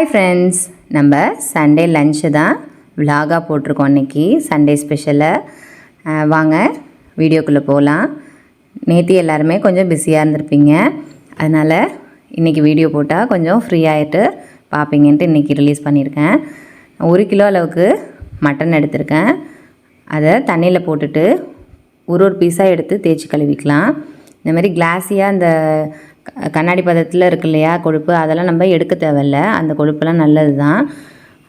Hi friends, நம்ம Sunday lunch தான் விலாகாக போட்டிருக்கோம். இன்றைக்கி சண்டே ஸ்பெஷலாக வாங்க வீடியோக்குள்ளே போகலாம். நேற்று எல்லாருமே கொஞ்சம் பிஸியாக இருந்திருப்பீங்க, அதனால் இன்றைக்கி வீடியோ போட்டால் கொஞ்சம் ஃப்ரீ ஆகிட்டு பார்ப்பீங்கன்ட்டு இன்றைக்கி ரிலீஸ் பண்ணியிருக்கேன். 1 கிலோ அளவுக்கு மட்டன் எடுத்திருக்கேன். அதை தண்ணியில் போட்டுட்டு ஒரு பீஸாக எடுத்து தேய்ச்சி கழுவிக்கலாம். இந்த மாதிரி கிளாஸியாக அந்த கண்ணாடி பதத்தில் இருக்கு இல்லையா கொழுப்பு, அதெல்லாம் நம்ம எடுக்க தேவையில்ல. அந்த கொழுப்பெல்லாம் நல்லது தான்.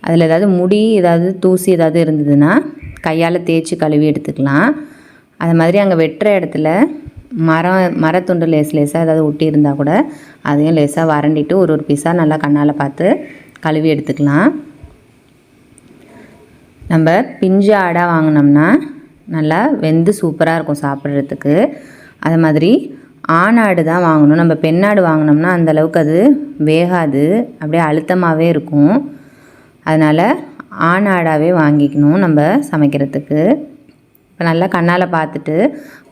அதில் ஏதாவது முடி ஏதாவது தூசி ஏதாவது இருந்ததுன்னா கையால் தேய்ச்சி கழுவி எடுத்துக்கலாம். அது மாதிரி அங்கே வெட்டுற இடத்துல மரத்துண்டு லேசாக ஏதாவது ஒட்டி இருந்தால் கூட அதையும் லேசாக வறண்டிட்டு ஒரு பீஸாக நல்லா கண்ணால் பார்த்து கழுவி எடுத்துக்கலாம். நம்ம பிஞ்சு ஆடாக வாங்கினோம்னா நல்லா வெந்து சூப்பராக இருக்கும் சாப்பிட்றதுக்கு. அது மாதிரி ஆணாடு தான் வாங்கணும். நம்ம பெண்ணாடு வாங்கினோம்னா அந்தளவுக்கு அது வேகாது, அப்படியே அழுத்தமாகவே இருக்கும். அதனால் ஆணாடாகவே வாங்கிக்கணும் நம்ம சமைக்கிறதுக்கு. இப்போ நல்லா கண்ணால் பார்த்துட்டு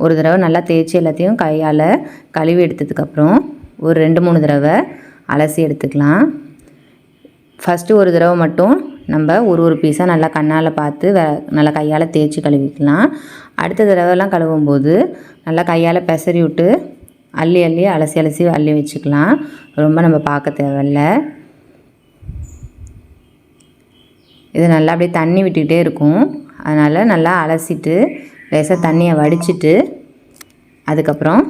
ஒரு தடவை நல்லா தேய்ச்சி எல்லாத்தையும் கையால் கழுவி எடுத்ததுக்கப்புறம் ஒரு 2-3 தடவை அலசி எடுத்துக்கலாம். ஃபஸ்ட்டு ஒரு தடவை மட்டும் நம்ம ஒரு பீஸாக நல்லா கண்ணால் பார்த்து நல்லா கையால் தேய்ச்சி கழுவிக்கலாம். அடுத்த தடவைலாம் கழுவும்போது நல்லா கையால் பெசரி விட்டு அள்ளி அலசி அள்ளி வச்சுக்கலாம். ரொம்ப நம்ம பார்க்க தேவையில்ல. இது நல்லா அப்படியே தண்ணி விட்டுக்கிட்டே இருக்கும். அதனால் நல்லா அலசிட்டு லேசாக தண்ணியை வடிச்சிட்டு அதுக்கப்புறம்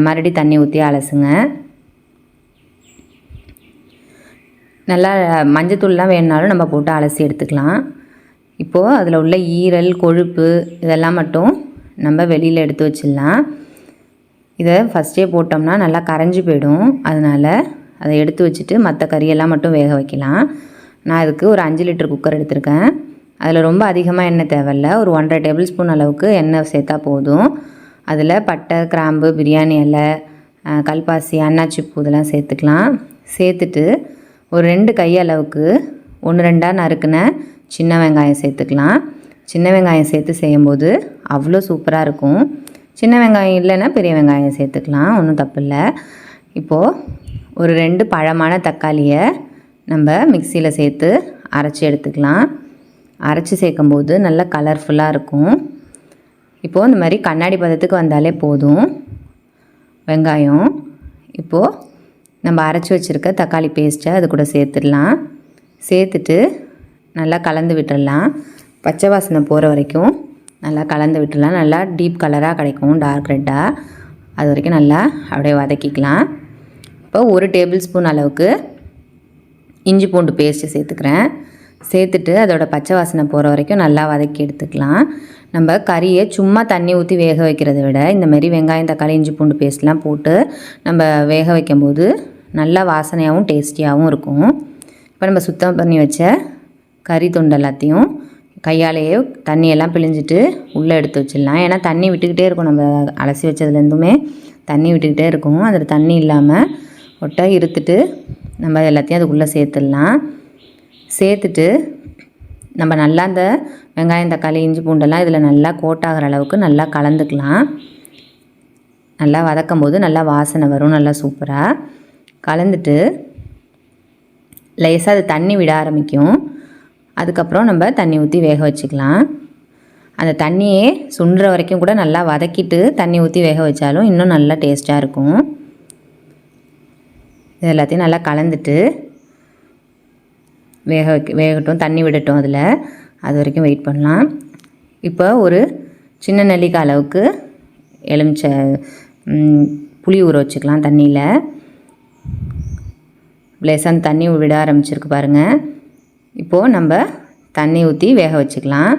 மறுபடியும் தண்ணி ஊற்றி அலசுங்க. நல்லா மஞ்சத்தூள்லாம் வேணுனாலும் நம்ம போட்டு அலசி எடுத்துக்கலாம். இப்போது அதில் உள்ள ஈரல் கொழுப்பு இதெல்லாம் மட்டும் நம்ம வெளியில் எடுத்து வச்சிடலாம். இதை ஃபஸ்ட்டே போட்டோம்னா நல்லா கரைஞ்சி போயிடும். அதனால் அதை எடுத்து வச்சுட்டு மற்ற கறியெல்லாம் மட்டும் வேக வைக்கலாம். நான் அதுக்கு ஒரு 5 லிட்டர் குக்கர் எடுத்திருக்கேன். அதில் ரொம்ப அதிகமாக எண்ணெய் தேவையில்ல. ஒரு 1.5 டேபிள் ஸ்பூன் அளவுக்கு எண்ணெய் சேர்த்தா போதும். அதில் பட்டை, கிராம்பு, பிரியாணி இலை, கல்பாசி, அன்னாச்சி பூ இதெல்லாம் சேர்த்துக்கலாம். சேர்த்துட்டு ஒரு 2 கை அளவுக்கு 1-2 நறுக்குன சின்ன வெங்காயம் சேர்த்துக்கலாம். சின்ன வெங்காயம் சேர்த்து செய்யும்போது அவ்வளோ சூப்பராக இருக்கும். சின்ன வெங்காயம் இல்லைன்னா பெரிய வெங்காயம் சேர்த்துக்கலாம், ஒன்றும் தப்பு இல்லை. இப்போது ஒரு 2 பழமான தக்காளியை நம்ம மிக்சியில் சேர்த்து அரைச்சி எடுத்துக்கலாம். அரைச்சி சேர்க்கும்போது நல்லா கலர்ஃபுல்லாக இருக்கும். இப்போது இந்த மாதிரி கண்ணாடி பதத்துக்கு வந்தாலே போதும் வெங்காயம். இப்போது நம்ம அரைச்சி வச்சுருக்க தக்காளி பேஸ்ட்டை அது கூட சேர்த்துடலாம். சேர்த்துட்டு நல்லா கலந்து விட்டுடலாம். பச்சை வாசனை போகிற வரைக்கும் நல்லா கலந்து விட்டுடலாம். நல்லா டீப் கலராக கிடைக்கும், டார்க் ரெட்டாக. அது வரைக்கும் நல்லா அப்படியே வதக்கிக்கலாம். இப்போ 1 டேபிள் ஸ்பூன் அளவுக்கு இஞ்சி பூண்டு பேஸ்ட்டு சேர்த்துக்கிறேன். சேர்த்துட்டு அதோடய பச்சை வாசனை போகிற வரைக்கும் நல்லா வதக்கி எடுத்துக்கலாம். நம்ம கறியை சும்மா தண்ணி ஊற்றி வேக வைக்கிறத விட இந்த மாதிரி வெங்காயம், தக்காளி, இஞ்சி பூண்டு பேஸ்ட்லாம் போட்டு நம்ம வேக வைக்கும்போது நல்லா வாசனையாகவும் டேஸ்டியாகவும் இருக்கும். இப்போ நம்ம சுத்தம் பண்ணி வச்ச கறி துண்டு எல்லாத்தையும் கையாலேயே தண்ணியெல்லாம் பிழிஞ்சிட்டு உள்ளே எடுத்து வச்சிடலாம். ஏன்னா தண்ணி விட்டுக்கிட்டே இருக்கும். நம்ம அலசி வச்சதுலேருந்துமே தண்ணி விட்டுக்கிட்டே இருக்கும். அதில் தண்ணி இல்லாமல் ஒட்டை இருத்துட்டு நம்ம எல்லாத்தையும் அதுக்குள்ளே சேர்த்துடலாம். சேர்த்துட்டு நம்ம நல்லா இந்த வெங்காயம், தக்காளி, இஞ்சி பூண்டெல்லாம் இதில் நல்லா கோட்டாகிற அளவுக்கு நல்லா கலந்துக்கலாம். நல்லா வதக்கும் போது நல்லா வாசனை வரும், நல்லா சூப்பராக கலந்துட்டு லேசாக அது தண்ணி விட ஆரம்பிக்கும். அதுக்கப்புறம் நம்ம தண்ணி ஊற்றி வேக வச்சுக்கலாம். அந்த தண்ணியே சுண்டுற வரைக்கும் கூட நல்லா வதக்கிட்டு தண்ணி ஊற்றி வேக வச்சாலும் இன்னும் நல்லா டேஸ்ட்டாக இருக்கும். இது எல்லாத்தையும் நல்லா கலந்துட்டு வேகட்டும், தண்ணி விடட்டும். அது வரைக்கும் வெயிட் பண்ணலாம். இப்போ ஒரு சின்ன நெல்லிக்காய் அளவுக்கு எலுமிச்சை புளி ஊற வச்சுக்கலாம் தண்ணியில். லேசாக தண்ணி விட ஆரம்பிச்சிருக்கு பாருங்கள். இப்போது நம்ம தண்ணி ஊற்றி வேக வச்சுக்கலாம்.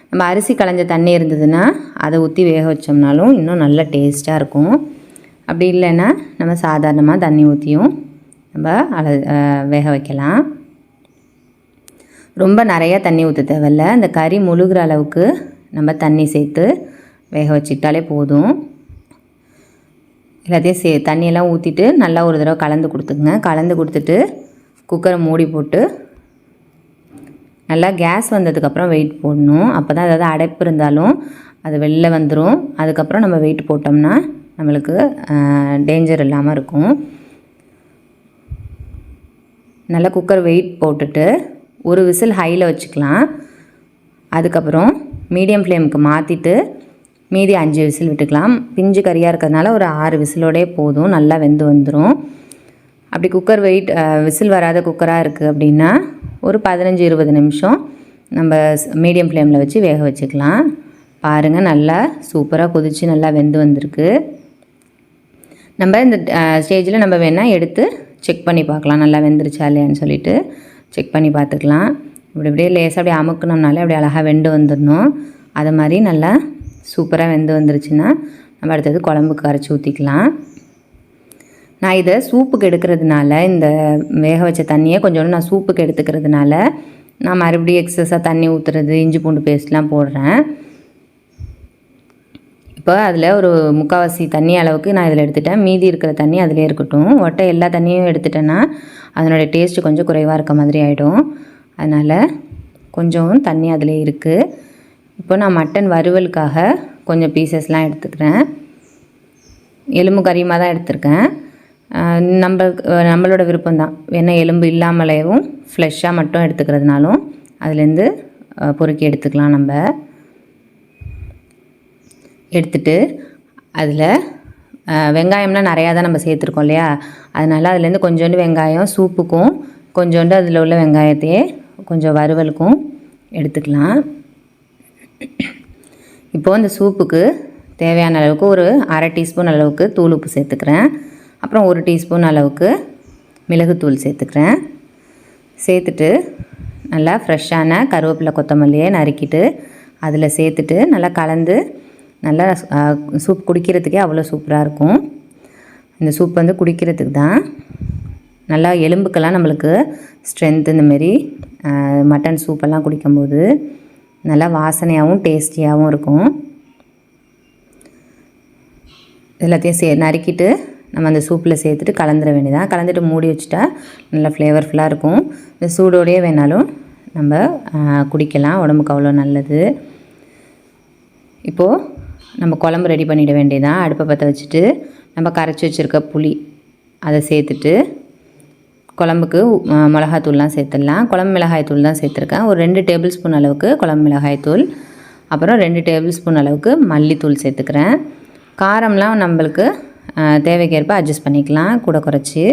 நம்ம அரிசி களைஞ்ச தண்ணி இருந்ததுன்னா அதை ஊற்றி வேக வச்சோம்னாலும் இன்னும் நல்ல டேஸ்ட்டாக இருக்கும். அப்படி இல்லைன்னா நம்ம சாதாரணமாக தண்ணி ஊற்றியும் நம்ம வேக வைக்கலாம். ரொம்ப நிறையா தண்ணி ஊற்ற தேவையில்ல. அந்த கறி முழுகிற அளவுக்கு நம்ம தண்ணி சேர்த்து வேக வச்சுக்கிட்டாலே போதும். எல்லாத்தையும் தண்ணியெல்லாம் ஊற்றிட்டு நல்லா ஒரு தடவை கலந்து கொடுத்துக்குங்க. கலந்து கொடுத்துட்டு குக்கரை மூடி போட்டு நல்லா கேஸ் வந்ததுக்கப்புறம் வெயிட் போடணும். அப்போ தான் ஏதாவது அடைப்பு இருந்தாலும் அது வெளில வந்துடும். அதுக்கப்புறம் நம்ம வெயிட் போட்டோம்னா நம்மளுக்கு டேஞ்சர் இல்லாமல் இருக்கும். நல்லா குக்கர் வெயிட் போட்டுட்டு ஒரு விசில் ஹையில் வச்சுக்கலாம். அதுக்கப்புறம் மீடியம் ஃப்ளேமுக்கு மாற்றிட்டு மீதி 5 விசில் விட்டுக்கலாம். பிஞ்சு கறியாக இருக்கிறதுனால ஒரு 6 விசிலோடே போதும், நல்லா வெந்து வந்துடும். அப்படி குக்கர் வெயிட் விசில் வராத குக்கராக இருக்குது அப்படின்னா ஒரு 15-20 நிமிஷம் நம்ம மீடியம் ஃப்ளேமில் வச்சு வேக வச்சுக்கலாம். பாருங்கள், நல்லா சூப்பராக கொதித்து நல்லா வெந்து வந்திருக்கு. நம்ம இந்த ஸ்டேஜில் நம்ம வேணால் எடுத்து செக் பண்ணி பார்க்கலாம், நல்லா வெந்துருச்சா இல்லையான்னு சொல்லிட்டு செக் பண்ணி பார்த்துக்கலாம். இப்படியே லேசாக அப்படியே அமுக்கணும்னாலே அப்படியே அழகாக வெந்து வந்துடணும். அதை மாதிரி நல்லா சூப்பராக வெந்து வந்துருச்சுன்னா நம்ம அடுத்தது குழம்புக்கு அரைச்சி ஊற்றிக்கலாம். நான் இதை சூப்புக்கு எடுக்கிறதுனால இந்த வேக வச்ச தண்ணியை கொஞ்சோண்டு நான் சூப்புக்கு எடுத்துக்கிறதுனால நான் மறுபடியும் எக்ஸஸாக தண்ணி ஊற்றுறது, இஞ்சி பூண்டு பேஸ்ட்லாம் போடுறேன். இப்போ அதில் ஒரு 3/4 தண்ணி அளவுக்கு நான் இதில் எடுத்துட்டேன். மீதி இருக்கிற தண்ணி அதிலே இருக்கட்டும். எல்லா தண்ணியும் எடுத்துட்டேன்னா அதனுடைய டேஸ்ட்டு கொஞ்சம் குறைவாக இருக்க மாதிரி ஆகிடும். அதனால் கொஞ்சம் தண்ணி அதிலே இருக்குது. இப்போ நான் மட்டன் வறுவலுக்காக கொஞ்சம் பீசஸ்லாம் எடுத்துக்கிறேன். எலும்பு கறியுமாக தான் எடுத்திருக்கேன். நம்மளோட விருப்பம்தான், வேணால் எலும்பு இல்லாமலேயும் ஃப்ளெஷ்ஷாக மட்டும் எடுத்துக்கிறதுனாலும் அதுலேருந்து பொறுக்கி எடுத்துக்கலாம். நம்ம எடுத்துட்டு அதில் வெங்காயம்லாம் நிறையா தான் நம்ம சேர்த்துருக்கோம் இல்லையா, அதனால் அதுலேருந்து கொஞ்சோண்டு வெங்காயம் சூப்புக்கும் கொஞ்சோண்டு அதில் உள்ள வெங்காயத்தையே கொஞ்சம் வறுவலுக்கும் எடுத்துக்கலாம். இப்போது இந்த சூப்புக்கு தேவையான அளவுக்கு ஒரு 1/2 டீஸ்பூன் அளவுக்கு தூள் உப்பு சேர்த்துக்கிறேன். அப்புறம் 1 டீஸ்பூன் அளவுக்கு மிளகுத்தூள் சேர்த்துக்கிறேன். சேர்த்துட்டு நல்லா ஃப்ரெஷ்ஷான கருவேப்பிலை கொத்தமல்லியை நறுக்கிட்டு அதில் சேர்த்துட்டு நல்லா கலந்து நல்லா சூப் குடிக்கிறதுக்கே அவ்வளோ சூப்பராக இருக்கும். இந்த சூப் வந்து குடிக்கிறதுக்கு தான். நல்லா எலும்புக்கெல்லாம் நம்மளுக்கு ஸ்ட்ரென்த்து. இந்தமாரி மட்டன் சூப்பெல்லாம் குடிக்கும்போது நல்லா வாசனையாகவும் டேஸ்டியாகவும் இருக்கும். எல்லாத்தையும் நறுக்கிட்டு நம்ம அந்த சூப்பில் சேர்த்துட்டு கலந்துட வேண்டியதான். கலந்துட்டு மூடி வச்சுட்டா நல்லா ஃப்ளேவர்ஃபுல்லாக இருக்கும். இந்த சூடோடையே வேணாலும் நம்ம குடிக்கலாம், உடம்புக்கு அவ்வளோ நல்லது. இப்போது நம்ம குழம்பு ரெடி பண்ணிட வேண்டியதான். அடுப்பை பற்ற வச்சுட்டு நம்ம கரைச்சி வச்சுருக்க புளி அதை சேர்த்துட்டு குழம்புக்கு மிளகாய்த்தூள்லாம் சேர்த்துடலாம். குழம்பு மிளகாய்த்தூள் தான் சேர்த்துருக்கேன். ஒரு 2 டேபிள் ஸ்பூன் அளவுக்கு குழம்பு மிளகாய்த்தூள், அப்புறம் 2 டேபிள் ஸ்பூன் அளவுக்கு மல்லித்தூள் சேர்த்துக்கிறேன். காரம்லாம் நம்மளுக்கு தேவைக்கேற்ப அட்ஜஸ்ட் பண்ணிக்கலாம், கூட குறைச்சி.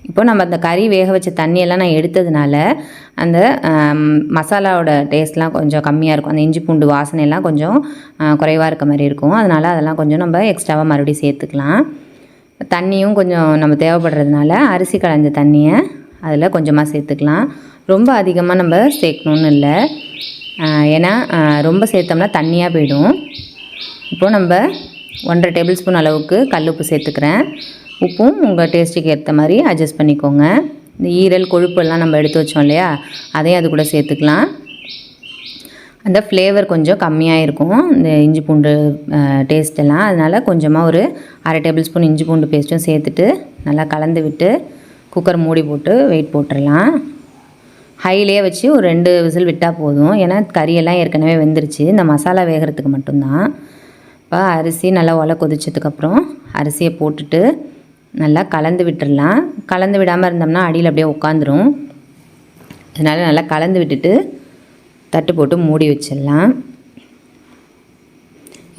இப்போ நம்ம அந்த கறி வேக வச்ச தண்ணியெல்லாம் நான் எடுத்ததுனால அந்த மசாலாவோட டேஸ்ட்லாம் கொஞ்சம் கம்மியாக இருக்கும். அந்த இஞ்சி பூண்டு வாசனையெல்லாம் கொஞ்சம் குறைவாக இருக்க மாதிரி இருக்கும். அதனால் அதெல்லாம் கொஞ்சம் நம்ம எக்ஸ்ட்ராவாக மறுபடியும் சேர்த்துக்கலாம். தண்ணியும் கொஞ்சம் நம்ம தேவைப்படுறதுனால அரிசி களைஞ்ச தண்ணியை அதில் கொஞ்சமாக சேர்த்துக்கலாம். ரொம்ப அதிகமாக நம்ம சேர்க்கணுன்னு இல்லை, ஏன்னா ரொம்ப சேர்த்தோம்னா தண்ணியாக போயிடும். இப்போது நம்ம 1/2 டேபிள் ஸ்பூன் அளவுக்கு கல் உப்பு சேர்த்துக்கிறேன். உப்பும் உங்கள் டேஸ்ட்டுக்கு ஏற்ற மாதிரி அட்ஜஸ்ட் பண்ணிக்கோங்க. இந்த ஈரல் கொழுப்பெல்லாம் நம்ம எடுத்து வச்சோம் இல்லையா, அதையும் அது கூட சேர்த்துக்கலாம். அந்த ஃப்ளேவர் கொஞ்சம் கம்மியாக இருக்கும் இந்த இஞ்சி பூண்டு டேஸ்ட்டெல்லாம். அதனால் கொஞ்சமாக ஒரு 1/2 டேபிள் ஸ்பூன் இஞ்சி பூண்டு பேஸ்ட்டும் சேர்த்துட்டு நல்லா கலந்து விட்டு குக்கர் மூடி போட்டு வெயிட் போட்டுடலாம். ஹையிலே வச்சு ஒரு 2 விசில் விட்டால் போதும், ஏன்னா கறியெல்லாம் ஏற்கனவே வெந்துருச்சு. இந்த மசாலா வேகிறதுக்கு மட்டும்தான். இப்போ அரிசி நல்லா கொதிச்சதுக்கப்புறம் அரிசியை போட்டுட்டு நல்லா கலந்து விட்டுடலாம். கலந்து விடாமல் இருந்தோம்னா அடியில் அப்படியே உட்காந்துரும். அதனால் நல்லா கலந்து விட்டுட்டு தட்டு போட்டு மூடி வச்சிடலாம்.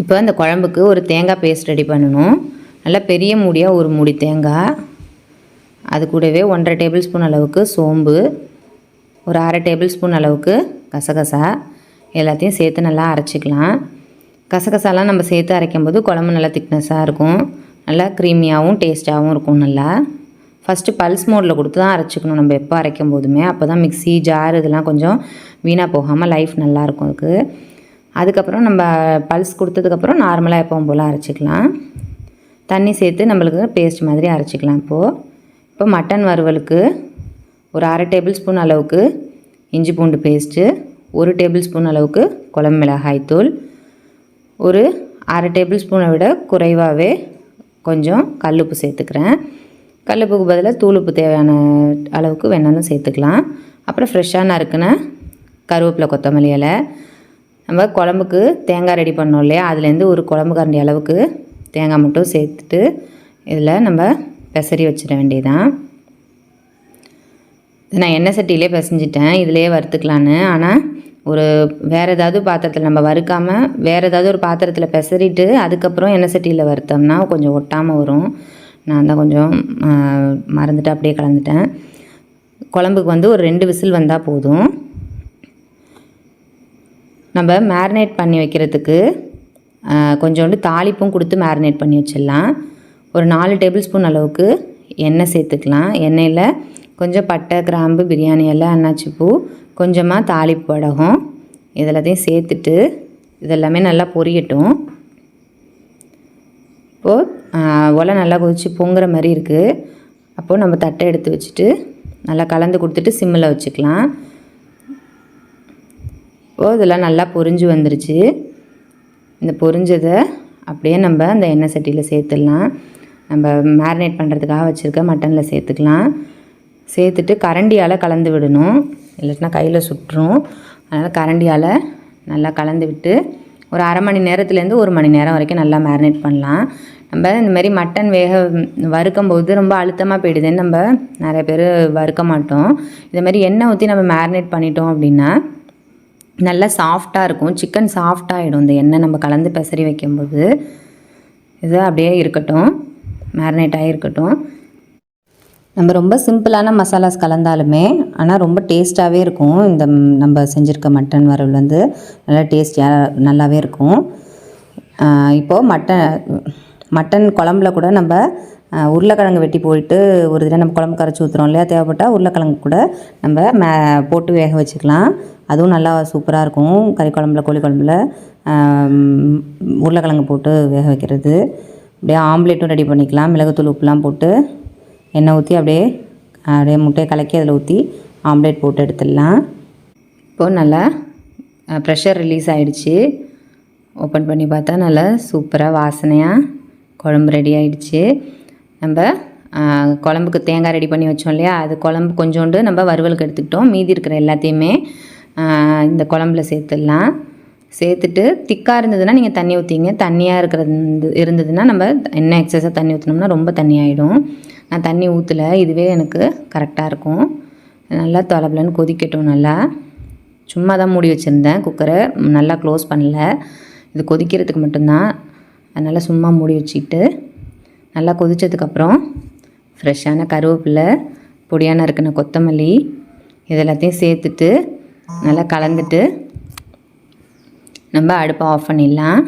இப்போ அந்த குழம்புக்கு ஒரு தேங்காய் பேஸ்ட் ரெடி பண்ணணும். நல்லா பெரிய மூடியாக ஒரு மூடி தேங்காய், அது கூடவே 1/2 டேபிள் ஸ்பூன் அளவுக்கு சோம்பு, ஒரு 1/2 டேபிள் ஸ்பூன் அளவுக்கு கசகசா, எல்லாத்தையும் சேர்த்து நல்லா அரைச்சிக்கலாம். கசகசாலாம் நம்ம சேர்த்து அரைக்கும்போது குழம்பு நல்லா திக்னஸாக இருக்கும், நல்லா க்ரீமியாகவும் டேஸ்ட்டாகவும் இருக்கும். நல்லா ஃபஸ்ட்டு பல்ஸ் மோடில் கொடுத்து தான் அரைச்சிக்கணும் நம்ம எப்போ அரைக்கும் போதுமே. அப்போ தான் மிக்ஸி ஜார் இதெல்லாம் கொஞ்சம் வீணாக போகாமல் லைஃப் நல்லாயிருக்கும் அதுக்கு. அதுக்கப்புறம் நம்ம பல்ஸ் கொடுத்ததுக்கப்புறம் நார்மலாக எப்பவும் போல் அரைச்சிக்கலாம். தண்ணி சேர்த்து நம்மளுக்கு பேஸ்ட் மாதிரி அரைச்சிக்கலாம். இப்போ மட்டன் வறுவலுக்கு ஒரு 1/2 டேபிள் ஸ்பூன் அளவுக்கு இஞ்சி பூண்டு பேஸ்ட்டு, 1 டேபிள் ஸ்பூன் அளவுக்கு குழம்பு மிளகாய்த்தூள், ஒரு 1/2 டேபிள் ஸ்பூனை விட குறைவாகவே கொஞ்சம் கல்லுப்பு சேர்த்துக்கிறேன். கல்லுப்புக்கு பதிலாக தூளுப்பு தேவையான அளவுக்கு வேணாலும் சேர்த்துக்கலாம். அப்புறம் ஃப்ரெஷ்ஷாக நறுக்குன கருவேப்பிலை கொத்தமல்லி இலை. நம்ம குழம்புக்கு தேங்காய் ரெடி பண்ணோம் இல்லையா, அதுலேருந்து ஒரு குழம்பு கரண்டி அளவுக்கு தேங்காய் மட்டும் சேர்த்துட்டு இதில் நம்ம பெசரி வச்சிட வேண்டியதான். நான் எண்ணெய் சட்டியிலே பிசைஞ்சிட்டேன், இதிலே வறுத்துக்கலான்னு. ஆனால் ஒரு வேறு ஏதாவது பாத்திரத்தில் நம்ம வறுக்காமல் வேறு ஏதாவது ஒரு பாத்திரத்தில் பெசறிட்டு அதுக்கப்புறம் எண்ணெய் சட்டியில் வறுத்தோம்னா கொஞ்சம் ஒட்டாமல் வரும். நான் தான் கொஞ்சம் மறந்துட்டு அப்படியே கலந்துட்டேன். குழம்புக்கு வந்து ஒரு 2 விசில் வந்தால் போதும். நம்ம மேரினேட் பண்ணி வைக்கிறதுக்கு கொஞ்சோண்டு தாளிப்பும் கொடுத்து மேரினேட் பண்ணி வச்சிடலாம். ஒரு 4 டேபிள் ஸ்பூன் அளவுக்கு எண்ணெய் சேர்த்துக்கலாம். எண்ணெயில் கொஞ்சம் பட்டை, கிராம்பு, பிரியாணி இலை, அன்னாச்சிப்பூ, கொஞ்சமாக தாளிப்பு வடகம் இதெல்லாத்தையும் சேர்த்துட்டு இதெல்லாமே நல்லா பொரியட்டும். இப்போது ஒலை நல்லா கொதித்து பொங்குற மாதிரி இருக்குது. அப்போது நம்ம தட்டை எடுத்து வச்சுட்டு நல்லா கலந்து கொடுத்துட்டு சிம்மில் வச்சுக்கலாம். இப்போது இதெல்லாம் நல்லா பொரிஞ்சு வந்துருச்சு. இந்த பொரிஞ்சதை அப்படியே நம்ம அந்த எண்ணெய் சட்டியில் சேர்த்துடலாம். நம்ம மேரினேட் பண்ணுறதுக்காக வச்சுருக்க மட்டனில் சேர்த்துக்கலாம். சேர்த்துட்டு கரண்டியால் கலந்து விடணும், இல்லைன்னா கையில் சுட்டுரும். அதனால் கரண்டியால் நல்லா கலந்து விட்டு ஒரு அரை மணி நேரத்துலேருந்து 1 மணி நேரம் வரைக்கும் நல்லா மேரினேட் பண்ணலாம். நம்ம இந்த மாதிரி மட்டன் வறுக்கும்போது ரொம்ப அழுத்தமாக போயிடுதுன்னு நம்ம நிறைய பேர் வறுக்க மாட்டோம். இந்த மாதிரி எண்ணெய் ஊற்றி நம்ம மேரினேட் பண்ணிட்டோம் அப்படின்னா நல்லா சாஃப்டாக இருக்கும். சிக்கன் சாஃப்டாகிடும் இந்த எண்ணெய் நம்ம கலந்து பெசரி வைக்கும்போது. இது அப்படியே இருக்கட்டும், மேரினேட் ஆகிருக்கட்டும். நம்ம ரொம்ப சிம்பிளான மசாலாஸ் கலந்தாலுமே ஆனால் ரொம்ப டேஸ்ட்டாகவே இருக்கும். இந்த நம்ம செஞ்சுருக்க மட்டன் வறுவல் வந்து நல்லா டேஸ்டியாக நல்லாவே இருக்கும். இப்போது மட்டன் குழம்புல கூட நம்ம உருளைக்கிழங்கு வெட்டி போயிட்டு ஒரு தடவை நம்ம குழம்பு கரைச்சி ஊற்றுறோம் இல்லையா, தேவைப்பட்டால் உருளைக்கிழங்கு கூட நம்ம போட்டு வேக வச்சுக்கலாம். அதுவும் நல்லா சூப்பராக இருக்கும். கறி குழம்புல, கோழி குழம்புல உருளைக்கிழங்கு போட்டு வேக வைக்கிறது. அப்படியே ஆம்லேட்டும் ரெடி பண்ணிக்கலாம். மிளகுத்தூள், உப்புலாம் போட்டு எண்ணெய் ஊற்றி அப்படியே முட்டையை கலக்கி அதில் ஊற்றி ஆம்லேட் போட்டு எடுத்துடலாம். இப்போது நல்லா ப்ரெஷர் ரிலீஸ் ஆகிடுச்சு. ஓப்பன் பண்ணி பார்த்தா நல்லா சூப்பராக வாசனையாக குழம்பு ரெடி ஆகிடுச்சு. நம்ம குழம்புக்கு தேங்காய் ரெடி பண்ணி வச்சோம் இல்லையா, அது குழம்பு கொஞ்சோண்டு நம்ம வறுவலுக்கு எடுத்துக்கிட்டோம். மீதி இருக்கிற எல்லாத்தையுமே இந்த குழம்புல சேர்த்துடலாம். சேர்த்துட்டு திக்காக இருந்ததுன்னா நீங்கள் தண்ணி ஊற்றிங்க. தண்ணியாக இருந்ததுன்னா நம்ம என்ன எக்ஸஸாக தண்ணி ஊற்றினோம்னா ரொம்ப தண்ணியாகிடும். நான் தண்ணி ஊற்றலை, இதுவே எனக்கு கரெக்டாக இருக்கும். நல்லா தொலைபலன்னு கொதிக்கட்டும். நல்லா சும்மா தான் மூடி வச்சுருந்தேன், குக்கரை நல்லா க்ளோஸ் பண்ணல. இது கொதிக்கிறதுக்கு மட்டும்தான், அதனால் சும்மா மூடி வச்சுக்கிட்டு நல்லா கொதித்ததுக்கப்புறம் ஃப்ரெஷ்ஷான கருவேப்பிலை, பொடியான இருக்கிற கொத்தமல்லி இதெல்லாத்தையும் சேர்த்துட்டு நல்லா கலந்துட்டு நம்ம அடுப்பை ஆஃப் பண்ணிடலாம்.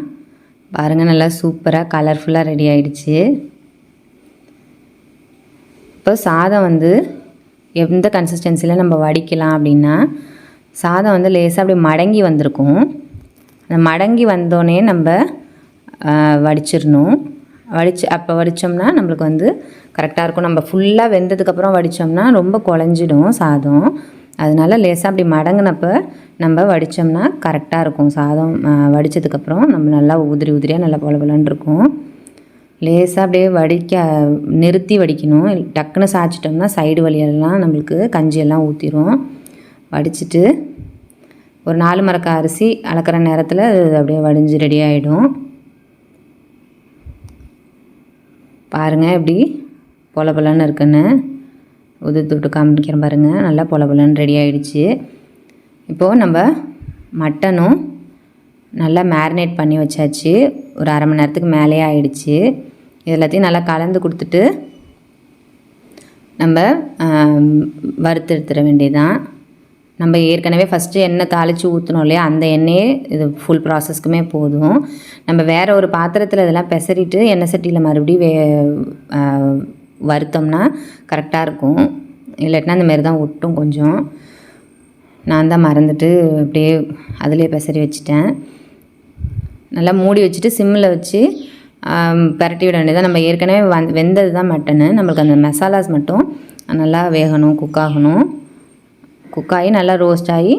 பாருங்கள், நல்லா சூப்பராக கலர்ஃபுல்லாக ரெடி ஆகிடுச்சு. இப்போ சாதம் வந்து எந்த கன்சிஸ்டன்சியில் நம்ம வடிக்கலாம் அப்படின்னா, சாதம் வந்து லேசாக அப்படியே மடங்கி வந்திருக்கும். அந்த மடங்கி வந்தோடனே நம்ம வடிச்சிடணும். அப்போ வடித்தோம்னா நம்மளுக்கு வந்து கரெக்டாக இருக்கும். நம்ம ஃபுல்லாக வெந்ததுக்கப்புறம் வடித்தோம்னா ரொம்ப குழஞ்சிடும் சாதம். அதனால் லேசாக அப்படி மடங்கினப்போ நம்ம வடித்தோம்னா கரெக்டாக இருக்கும். சாதம் வடித்ததுக்கப்புறம் நம்ம நல்லா உதிரியாக நல்லா பொலன்னு இருக்கும். லேசாக அப்படியே நிறுத்தி வடிக்கணும். டக்குன்னு சாய்ச்சிட்டோம்னா சைடு வழியெல்லாம் நம்மளுக்கு கஞ்சியெல்லாம் ஊற்றிடும். வடிச்சிட்டு ஒரு 4 மரக்கா அரிசி அளக்கிற நேரத்தில் அப்படியே வடிஞ்சு ரெடி ஆகிடும். பாருங்கள் எப்படி பொலன்னு இருக்குன்னு உதுத்து காமிக்கிறேன் பாருங்கள். நல்லா பொலன்னு ரெடி ஆகிடுச்சு. இப்போது நம்ம மட்டனும் நல்லா மேரினேட் பண்ணி வச்சாச்சு. ஒரு அரை மணி நேரத்துக்கு மேலே ஆகிடுச்சு. எல்லாத்தையும் நல்லா கலந்து கொடுத்துட்டு நம்ம வறுத்து எடுத்துட வேண்டியதான். நம்ம ஏற்கனவே ஃபஸ்ட்டு எண்ணெய் தாளித்து ஊற்றணும் இல்லையா, அந்த எண்ணெயே இது ஃபுல் ப்ராசஸ்க்குமே போதும். நம்ம வேறு ஒரு பாத்திரத்தில் இதெல்லாம் பெசறிட்டு எண்ணெய் சட்டியில் மறுபடியும் வறுத்தோம்னா கரெக்டாக இருக்கும். இல்லாட்டினா இந்த மாதிரி தான் ஒட்டும் கொஞ்சம். நான் தான் மறந்துட்டு அப்படியே அதிலே பெசரி வச்சுட்டேன். நல்லா மூடி வச்சுட்டு சிம்மில் வச்சு பரட்டி விட வேண்டியதான். நம்ம ஏற்கனவே வெந்தது தான் மட்டனு. நம்மளுக்கு அந்த மசாலாஸ் மட்டும் நல்லா வேகணும், குக்காகி நல்லா ரோஸ்ட் ஆகி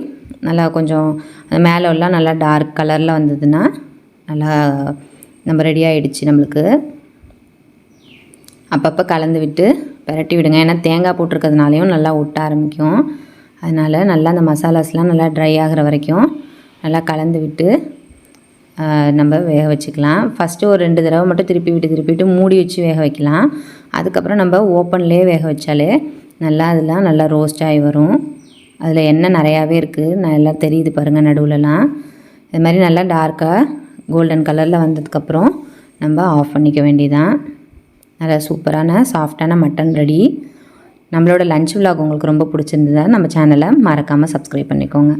நல்லா கொஞ்சம் அந்த மேலே எல்லாம் நல்லா டார்க் கலரில் வந்ததுன்னா நல்லா நம்ம ரெடி ஆகிடுச்சு. நம்மளுக்கு அப்பப்போ கலந்து விட்டு பரட்டி விடுங்க. ஏன்னா தேங்காய் போட்டிருக்கிறதுனாலையும் நல்லா ஒட்ட ஆரம்பிக்கும். அதனால் நல்லா அந்த மசாலாஸ்லாம் நல்லா ட்ரை ஆகிற வரைக்கும் நல்லா கலந்து விட்டு நம்ம வேக வச்சுக்கலாம். ஃபஸ்ட்டு ஒரு 2 தடவை மட்டும் திருப்பி விட்டு மூடி வச்சு வேக வைக்கலாம். அதுக்கப்புறம் நம்ம ஓப்பன்லேயே வேக வச்சாலே நல்லா அதெல்லாம் நல்லா ரோஸ்ட் ஆகி வரும். அதில் எண்ணெய் நிறையாவே இருக்குது, நல்லா தெரியுது பாருங்கள் நடுவுலலாம். இது மாதிரி நல்லா டார்க்காக கோல்டன் கலரில் வந்ததுக்கப்புறம் நம்ம ஆஃப் பண்ணிக்க வேண்டியதான். நல்லா சூப்பரான சாஃப்டான மட்டன் ரெடி. நம்மளோட லஞ்ச் vlog உங்களுக்கு ரொம்ப பிடிச்சிருந்ததா நம்ம சேனலை மறக்காமல் சப்ஸ்கிரைப் பண்ணிக்கோங்க.